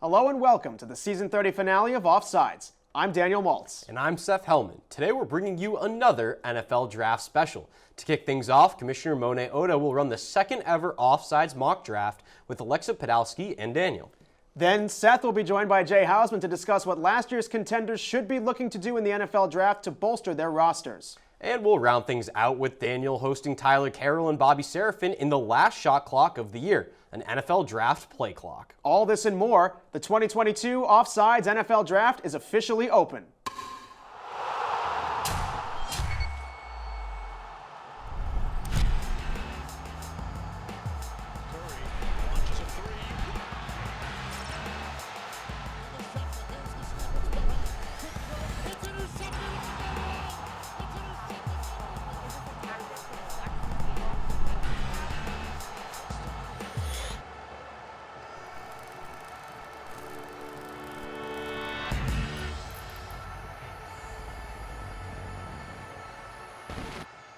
Hello and welcome to the Season 30 finale of Offsides. I'm Daniel Multz. And I'm Seth Helman. Today we're bringing you another NFL Draft special. To kick things off, Commissioner Monet Ota will run the second ever Offsides Mock Draft with Alexa Podalsky and Daniel. Then Seth will be joined by J Housman to discuss what last year's contenders should be looking to do in the NFL Draft to bolster their rosters. And we'll round things out with Daniel hosting Tyler Carroll and Bobby Serafin in the last shot clock of the year, an NFL Draft play clock. All this and more, the 2022 Offsides NFL Draft is officially open.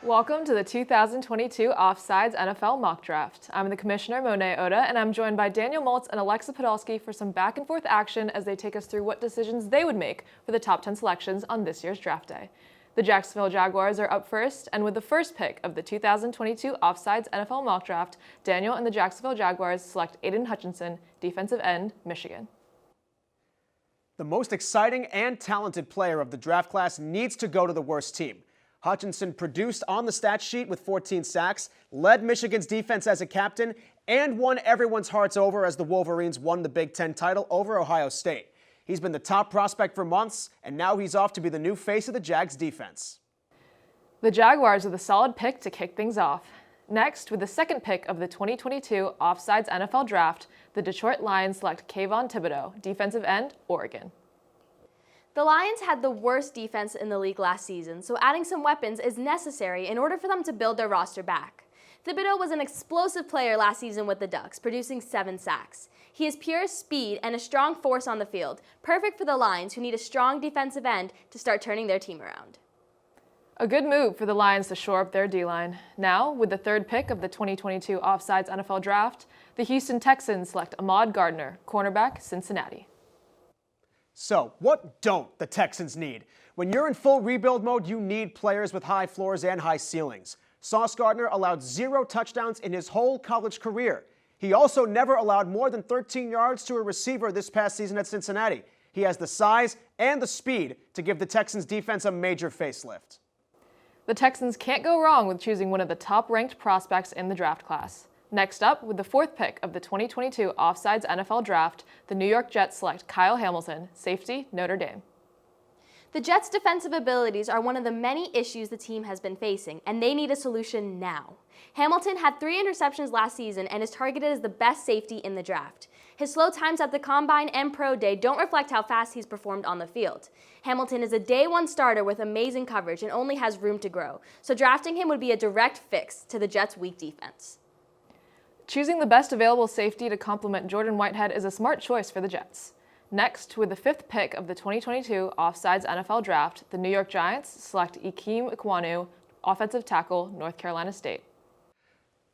Welcome to the 2022 Offsides NFL Mock Draft. I'm the Commissioner, Monet Ota, and I'm joined by Daniel Multz and Alexa Podalsky for some back-and-forth action as they take us through what decisions they would make for the top 10 selections on this year's draft day. The Jacksonville Jaguars are up first, and with the first pick of the 2022 Offsides NFL Mock Draft, Daniel and the Jacksonville Jaguars select Aiden Hutchinson, defensive end, Michigan. The most exciting and talented player of the draft class needs to go to the worst team. Hutchinson produced on the stat sheet with 14 sacks, led Michigan's defense as a captain, and won everyone's hearts over as the Wolverines won the Big Ten title over Ohio State. He's been the top prospect for months, and now he's off to be the new face of the Jags defense. The Jaguars are the solid pick to kick things off. Next, with the second pick of the 2022 Offsides NFL Draft, the Detroit Lions select Kayvon Thibodeaux, defensive end, Oregon. The Lions had the worst defense in the league last season, so adding some weapons is necessary in order for them to build their roster back. Thibodeaux was an explosive player last season with the Ducks, producing 7 sacks. He has pure speed and a strong force on the field, perfect for the Lions, who need a strong defensive end to start turning their team around. A good move for the Lions to shore up their D-line. Now, with the third pick of the 2022 Offsides NFL Draft, the Houston Texans select Ahmad Gardner, cornerback, Cincinnati. So, what don't the Texans need? When you're in full rebuild mode, you need players with high floors and high ceilings. Sauce Gardner allowed 0 touchdowns in his whole college career. He also never allowed more than 13 yards to a receiver this past season at Cincinnati. He has the size and the speed to give the Texans defense a major facelift. The Texans can't go wrong with choosing one of the top-ranked prospects in the draft class. Next up, with the fourth pick of the 2022 Offsides NFL Draft, the New York Jets select Kyle Hamilton, safety, Notre Dame. The Jets' defensive abilities are one of the many issues the team has been facing, and they need a solution now. Hamilton had 3 interceptions last season and is targeted as the best safety in the draft. His slow times at the Combine and Pro Day don't reflect how fast he's performed on the field. Hamilton is a day one starter with amazing coverage and only has room to grow, so drafting him would be a direct fix to the Jets' weak defense. Choosing the best available safety to complement Jordan Whitehead is a smart choice for the Jets. Next, with the fifth pick of the 2022 Offsides NFL Draft, the New York Giants select Ikem Ekwonu, offensive tackle, North Carolina State.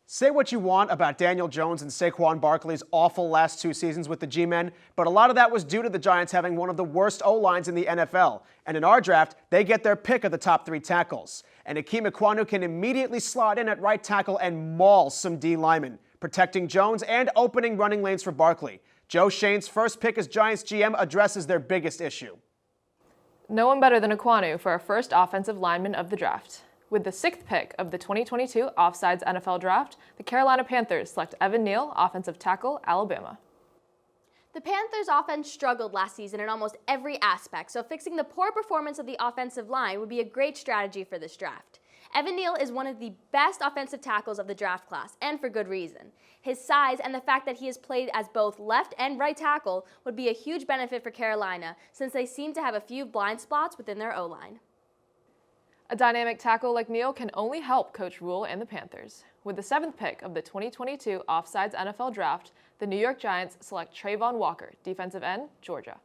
Say what you want about Daniel Jones and Saquon Barkley's awful last 2 seasons with the G-Men, but a lot of that was due to the Giants having one of the worst O-lines in the NFL. And in our draft, they get their pick of the top 3 tackles. And Ikem Ekwonu can immediately slot in at right tackle and maul some D linemen, protecting Jones and opening running lanes for Barkley. Joe Shane's first pick as Giants GM addresses their biggest issue. No one better than Ekwonu for our first offensive lineman of the draft. With the 6th pick of the 2022 Offsides NFL Draft, the Carolina Panthers select Evan Neal, offensive tackle, Alabama. The Panthers' offense struggled last season in almost every aspect, so fixing the poor performance of the offensive line would be a great strategy for this draft. Evan Neal is one of the best offensive tackles of the draft class, and for good reason. His size and the fact that he has played as both left and right tackle would be a huge benefit for Carolina, since they seem to have a few blind spots within their O-line. A dynamic tackle like Neal can only help Coach Rule and the Panthers. With the 7th pick of the 2022 Offsides NFL Draft, the New York Giants select Travon Walker, defensive end, Georgia.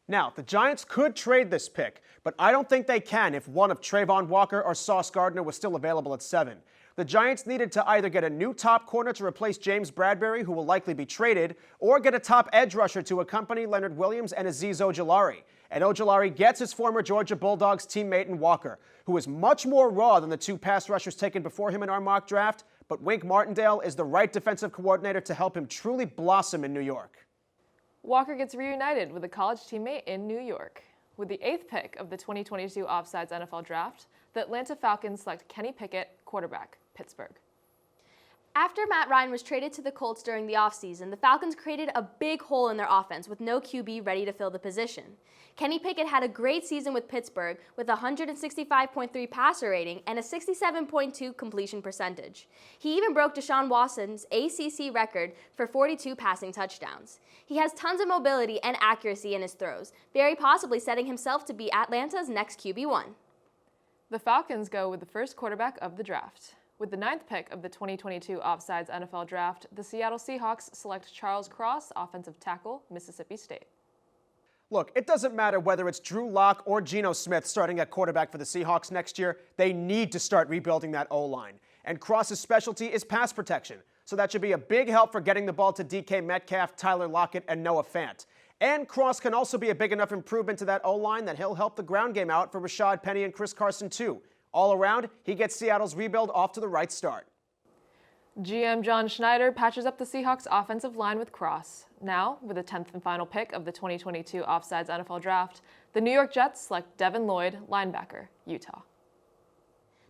Now, the Giants could trade this pick, but I don't think they can if one of Travon Walker or Sauce Gardner was still available at 7. The Giants needed to either get a new top corner to replace James Bradbury, who will likely be traded, or get a top edge rusher to accompany Leonard Williams and Azeez Ojulari. And Ojulari gets his former Georgia Bulldogs teammate in Walker, who is much more raw than the two pass rushers taken before him in our mock draft, but Wink Martindale is the right defensive coordinator to help him truly blossom in New York. Walker gets reunited with a college teammate in New York. With the 8th pick of the 2022 Offsides NFL Draft, the Atlanta Falcons select Kenny Pickett, quarterback, Pittsburgh. After Matt Ryan was traded to the Colts during the offseason, the Falcons created a big hole in their offense with no QB ready to fill the position. Kenny Pickett had a great season with Pittsburgh with a 165.3 passer rating and a 67.2 completion percentage. He even broke Deshaun Watson's ACC record for 42 passing touchdowns. He has tons of mobility and accuracy in his throws, very possibly setting himself to be Atlanta's next QB1. The Falcons go with the first quarterback of the draft. With the 9th pick of the 2022 Offsides NFL Draft, the Seattle Seahawks select Charles Cross, offensive tackle, Mississippi State. Look, it doesn't matter whether it's Drew Lock or Geno Smith starting at quarterback for the Seahawks next year. They need to start rebuilding that O-line. And Cross's specialty is pass protection, so that should be a big help for getting the ball to DK Metcalf, Tyler Lockett, and Noah Fant. And Cross can also be a big enough improvement to that O-line that he'll help the ground game out for Rashad Penny and Chris Carson too. All around, he gets Seattle's rebuild off to the right start. GM John Schneider patches up the Seahawks offensive line with Cross. Now, with the 10th and final pick of the 2022 Offsides NFL Draft, the New York Jets select Devin Lloyd, linebacker, Utah.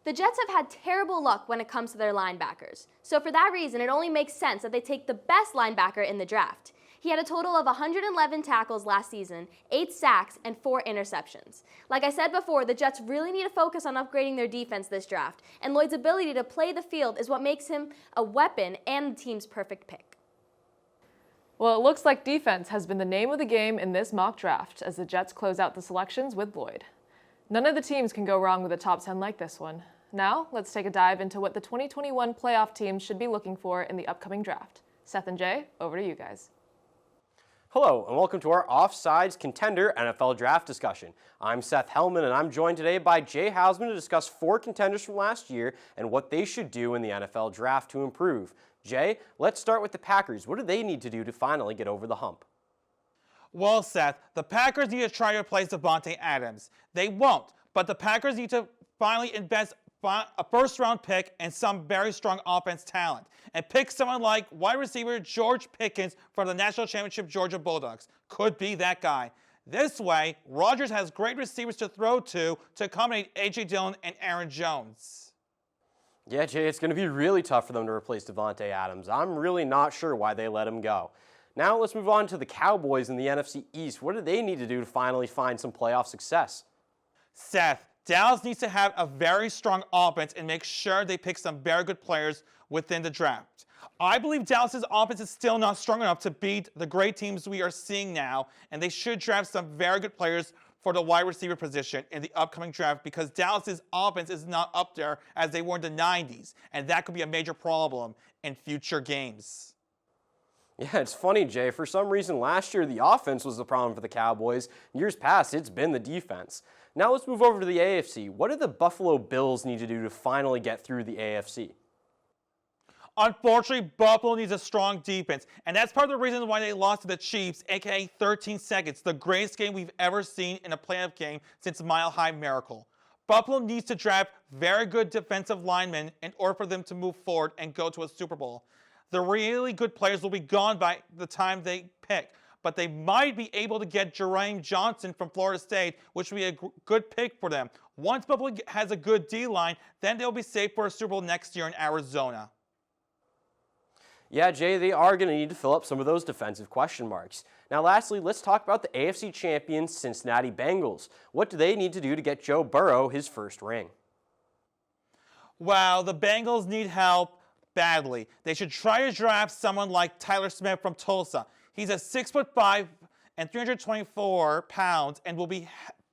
The Jets have had terrible luck when it comes to their linebackers, so for that reason it only makes sense that they take the best linebacker in the draft. He had a total of 111 tackles last season, 8 sacks, and 4 interceptions. Like I said before, the Jets really need to focus on upgrading their defense this draft, and Lloyd's ability to play the field is what makes him a weapon and the team's perfect pick. Well, it looks like defense has been the name of the game in this mock draft as the Jets close out the selections with Lloyd. None of the teams can go wrong with a top 10 like this one. Now, let's take a dive into what the 2021 playoff teams should be looking for in the upcoming draft. Seth and Jay, over to you guys. Hello, and welcome to our Offsides Contender NFL Draft discussion. I'm Seth Helman, and I'm joined today by J Housman to discuss 4 contenders from last year and what they should do in the NFL Draft to improve. Jay, let's start with the Packers. What do they need to do to finally get over the hump? Well, Seth, the Packers need to try to replace Davante Adams. They won't, but the Packers need to finally invest a first-round pick and some very strong offense talent, and pick someone like wide receiver George Pickens from the national championship Georgia Bulldogs. Could be that guy. This way, Rodgers has great receivers to throw to accommodate A.J. Dillon and Aaron Jones. Yeah, Jay, it's going to be really tough for them to replace Davante Adams. I'm really not sure why they let him go. Now let's move on to the Cowboys in the NFC East. What do they need to do to finally find some playoff success? Seth, Dallas needs to have a very strong offense and make sure they pick some very good players within the draft. I believe Dallas's offense is still not strong enough to beat the great teams we are seeing now, and they should draft some very good players for the wide receiver position in the upcoming draft because Dallas's offense is not up there as they were in the 90s, and that could be a major problem in future games. Yeah, it's funny, Jay. For some reason, last year, the offense was the problem for the Cowboys. Years past, it's been the defense. Now let's move over to the AFC. What do the Buffalo Bills need to do to finally get through the AFC? Unfortunately, Buffalo needs a strong defense, and that's part of the reason why they lost to the Chiefs, aka 13 seconds, the greatest game we've ever seen in a playoff game since Mile High Miracle. Buffalo needs to draft very good defensive linemen in order for them to move forward and go to a Super Bowl. The really good players will be gone by the time they pick, but they might be able to get Jermaine Johnson from Florida State, which would be a good pick for them. Once Buffalo has a good D-line, then they'll be safe for a Super Bowl next year in Arizona. Yeah, Jay, they are going to need to fill up some of those defensive question marks. Now, lastly, let's talk about the AFC champions, Cincinnati Bengals. What do they need to do to get Joe Burrow his first ring? Well, the Bengals need help badly. They should try to draft someone like Tyler Smith from Tulsa. He's a 6'5" and 324 pounds and will be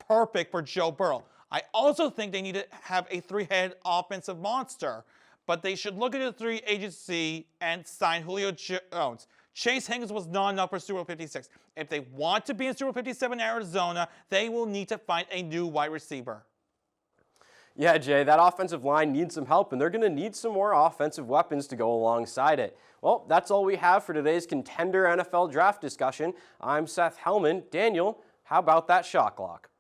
perfect for Joe Burrow. I also think they need to have a 3-headed offensive monster, but they should look at the free agency and sign Julio Jones. Chase Higgins was not enough for Super Bowl 56. If they want to be in Super Bowl 57 Arizona, they will need to find a new wide receiver. Yeah, Jay, that offensive line needs some help, and they're going to need some more offensive weapons to go alongside it. Well, that's all we have for today's Contender NFL Draft discussion. I'm Seth Helman. Daniel, how about that shot clock?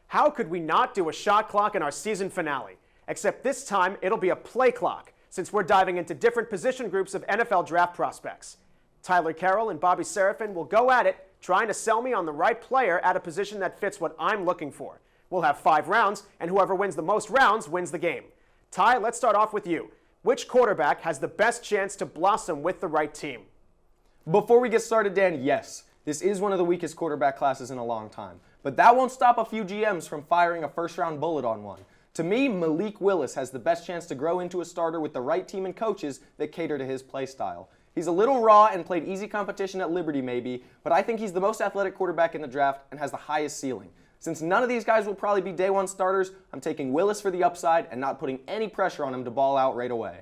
How could we not do a shot clock in our season finale? Except this time, it'll be a play clock, since we're diving into different position groups of NFL draft prospects. Tyler Carroll and Bobby Serafin will go at it, trying to sell me on the right player at a position that fits what I'm looking for. We'll have 5 rounds, and whoever wins the most rounds wins the game. Ty, let's start off with you. Which quarterback has the best chance to blossom with the right team? Before we get started, Dan, yes, this is one of the weakest quarterback classes in a long time. But that won't stop a few GMs from firing a first-round bullet on one. To me, Malik Willis has the best chance to grow into a starter with the right team and coaches that cater to his play style. He's a little raw and played easy competition at Liberty maybe, but I think he's the most athletic quarterback in the draft and has the highest ceiling. Since none of these guys will probably be day one starters, I'm taking Willis for the upside and not putting any pressure on him to ball out right away.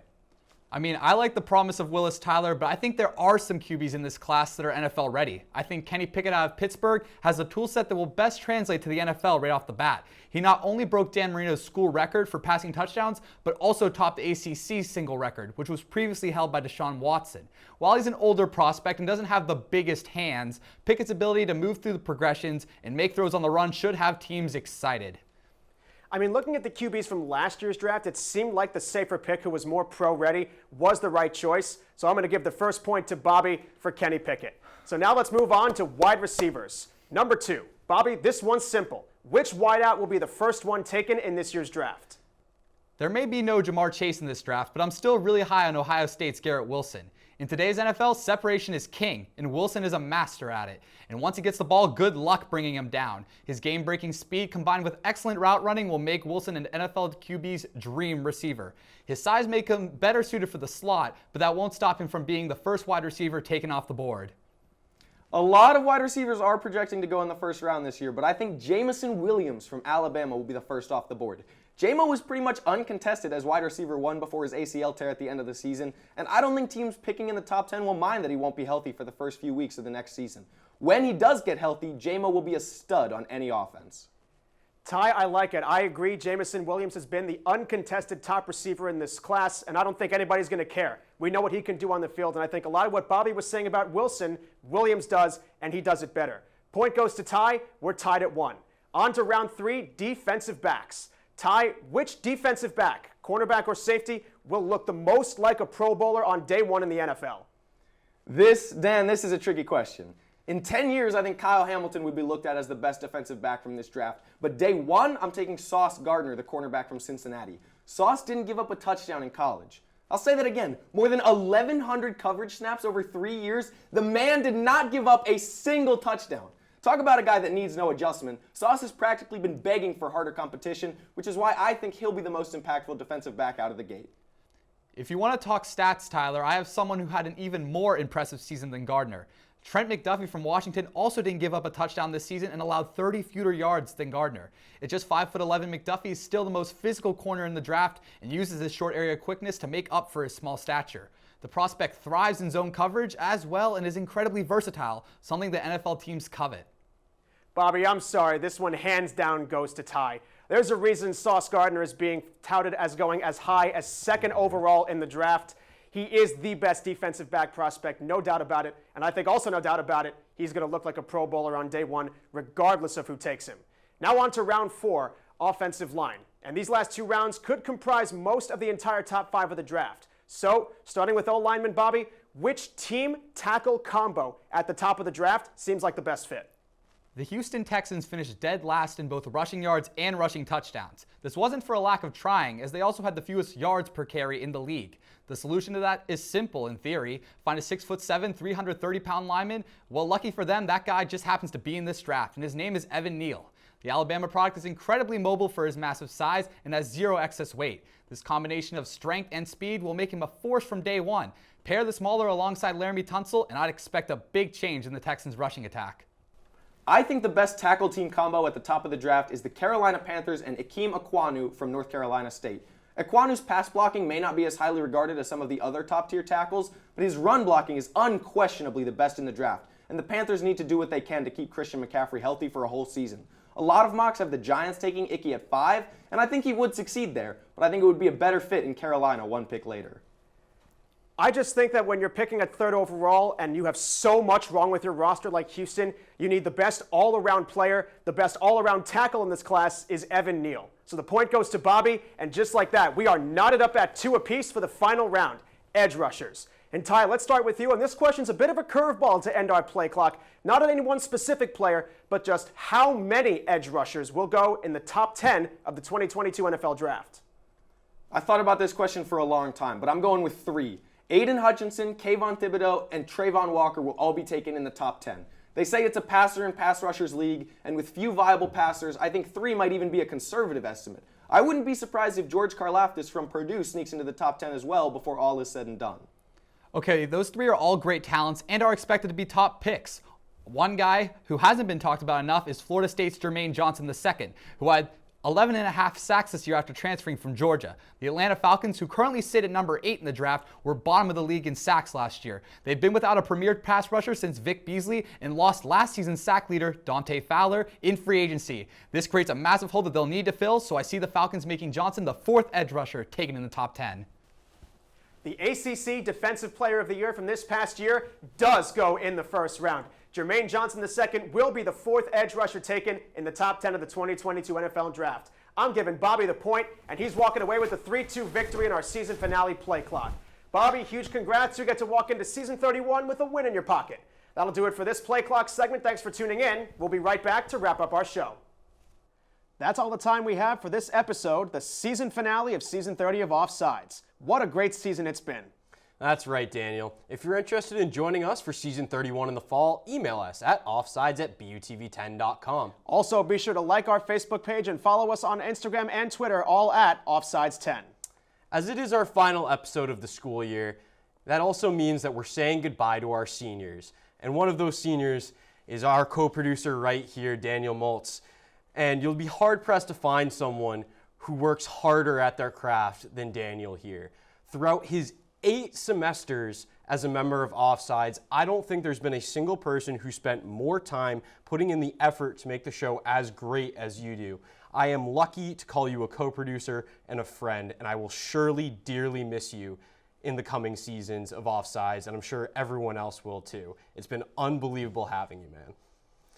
I mean, I like the promise of Willis, Tyler, but I think there are some QBs in this class that are NFL ready. I think Kenny Pickett out of Pittsburgh has a tool set that will best translate to the NFL right off the bat. He not only broke Dan Marino's school record for passing touchdowns, but also topped the ACC's single record, which was previously held by Deshaun Watson. While he's an older prospect and doesn't have the biggest hands, Pickett's ability to move through the progressions and make throws on the run should have teams excited. I mean, looking at the QBs from last year's draft, it seemed like the safer pick, who was more pro-ready, was the right choice. So I'm going to give the first point to Bobby for Kenny Pickett. So now let's move on to wide receivers. Number 2. Bobby, this one's simple. Which wideout will be the first one taken in this year's draft? There may be no Jamar Chase in this draft, but I'm still really high on Ohio State's Garrett Wilson. In today's NFL, separation is king, and Wilson is a master at it. And once he gets the ball, good luck bringing him down. His game-breaking speed combined with excellent route running will make Wilson an NFL QB's dream receiver. His size make him better suited for the slot, but that won't stop him from being the first wide receiver taken off the board. A lot of wide receivers are projecting to go in the first round this year, but I think Jameson Williams from Alabama will be the first off the board. J-Mo was pretty much uncontested as wide receiver 1 before his ACL tear at the end of the season, and I don't think teams picking in the top 10 will mind that he won't be healthy for the first few weeks of the next season. When he does get healthy, J-Mo will be a stud on any offense. Ty, I like it. I agree. Jameson Williams has been the uncontested top receiver in this class, and I don't think anybody's going to care. We know what he can do on the field, and I think a lot of what Bobby was saying about Wilson, Williams does, and he does it better. Point goes to Ty. We're tied at 1. On to round 3, defensive backs. Ty, which defensive back, cornerback or safety, will look the most like a Pro Bowler on day 1 in the NFL? Dan, this is a tricky question. In 10 years, I think Kyle Hamilton would be looked at as the best defensive back from this draft. But day 1, I'm taking Sauce Gardner, the cornerback from Cincinnati. Sauce didn't give up a touchdown in college. I'll say that again. More than 1,100 coverage snaps over 3 years. The man did not give up a single touchdown. Talk about a guy that needs no adjustment. Sauce has practically been begging for harder competition, which is why I think he'll be the most impactful defensive back out of the gate. If you want to talk stats, Tyler, I have someone who had an even more impressive season than Gardner. Trent McDuffie from Washington also didn't give up a touchdown this season and allowed 30 fewer yards than Gardner. At just 5'11", McDuffie is still the most physical corner in the draft and uses his short area quickness to make up for his small stature. The prospect thrives in zone coverage as well and is incredibly versatile, something that NFL teams covet. Bobby, I'm sorry. This one hands down goes to Ty. There's a reason Sauce Gardner is being touted as going as high as 2nd overall in the draft. He is the best defensive back prospect, no doubt about it. And I think also no doubt about it, he's going to look like a Pro Bowler on day 1, regardless of who takes him. Now on to round 4, offensive line. And these last 2 rounds could comprise most of the entire top 5 of the draft. So, starting with O-lineman Bobby, which team tackle combo at the top of the draft seems like the best fit? The Houston Texans finished dead last in both rushing yards and rushing touchdowns. This wasn't for a lack of trying, as they also had the fewest yards per carry in the league. The solution to that is simple in theory. Find a 6'7", 330-pound lineman. Well, lucky for them, that guy just happens to be in this draft, and his name is Evan Neal. The Alabama product is incredibly mobile for his massive size and has 0 excess weight. This combination of strength and speed will make him a force from day 1. Pair the smaller alongside Laramie Tunsil, and I'd expect a big change in the Texans' rushing attack. I think the best tackle team combo at the top of the draft is the Carolina Panthers and Ikem Ekwonu from North Carolina State. Ekwanu's pass blocking may not be as highly regarded as some of the other top-tier tackles, but his run blocking is unquestionably the best in the draft, and the Panthers need to do what they can to keep Christian McCaffrey healthy for a whole season. A lot of mocks have the Giants taking Ickey at 5, and I think he would succeed there, but I think it would be a better fit in Carolina one pick later. I just think that when you're picking at 3rd overall and you have so much wrong with your roster like Houston, you need the best all-around player. The best all-around tackle in this class is Evan Neal. So the point goes to Bobby, and just like that, we are knotted up at 2 apiece for the final round, edge rushers. And Ty, let's start with you, and this question's a bit of a curveball to end our play clock. Not on any one specific player, but just how many edge rushers will go in the top 10 of the 2022 NFL Draft? I thought about this question for a long time, but I'm going with 3. Aiden Hutchinson, Kayvon Thibodeau, and Trayvon Walker will all be taken in the top 10. They say it's a passer and pass rushers league, and with few viable passers, I think 3 might even be a conservative estimate. I wouldn't be surprised if George Karlaftis from Purdue sneaks into the top 10 as well before all is said and done. Okay, those 3 are all great talents and are expected to be top picks. One guy who hasn't been talked about enough is Florida State's Jermaine Johnson II, who had 11.5 sacks this year after transferring from Georgia. The Atlanta Falcons, who currently sit at number 8 in the draft, were bottom of the league in sacks last year. They've been without a premier pass rusher since Vic Beasley and lost last season's sack leader, Dante Fowler, in free agency. This creates a massive hole that they'll need to fill, so I see the Falcons making Johnson the 4th edge rusher taken in the top 10. The ACC Defensive Player of the Year from this past year does go in the 1st round. Jermaine Johnson II will be the 4th edge rusher taken in the top 10 of the 2022 NFL Draft. I'm giving Bobby the point, and he's walking away with a 3-2 victory in our season finale play clock. Bobby, huge congrats. You get to walk into season 31 with a win in your pocket. That'll do it for this play clock segment. Thanks for tuning in. We'll be right back to wrap up our show. That's all the time we have for this episode, the season finale of season 30 of Offsides. What a great season it's been. That's right, Daniel. If you're interested in joining us for season 31 in the fall, email us at offsides@butv10.com. Also, be sure to like our Facebook page and follow us on Instagram and Twitter, all at Offsides10. As it is our final episode of the school year, that also means that we're saying goodbye to our seniors. And one of those seniors is our co-producer right here, Daniel Multz. And you'll be hard-pressed to find someone who works harder at their craft than Daniel here. Throughout his 8 semesters as a member of Offsides, I don't think there's been a single person who spent more time putting in the effort to make the show as great as you do. I am lucky to call you a co-producer and a friend, and I will surely dearly miss you in the coming seasons of Offsides, and I'm sure everyone else will too. It's been unbelievable having you, man.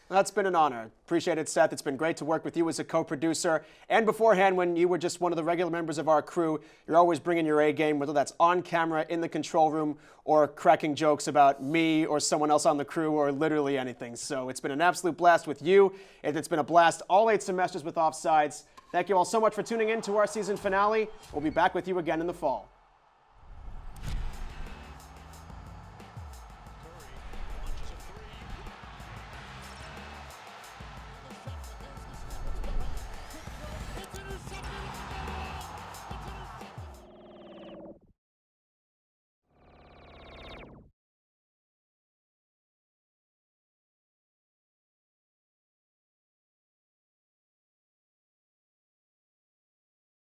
That's been an honor. Appreciate it, Seth. It's been great to work with you as a co-producer. And beforehand, when you were just one of the regular members of our crew, you're always bringing your A game, whether that's on camera, in the control room, or cracking jokes about me or someone else on the crew, or literally anything. So it's been an absolute blast with you, and it's been a blast all 8 semesters with Offsides. Thank you all so much for tuning in to our season finale. We'll be back with you again in the fall.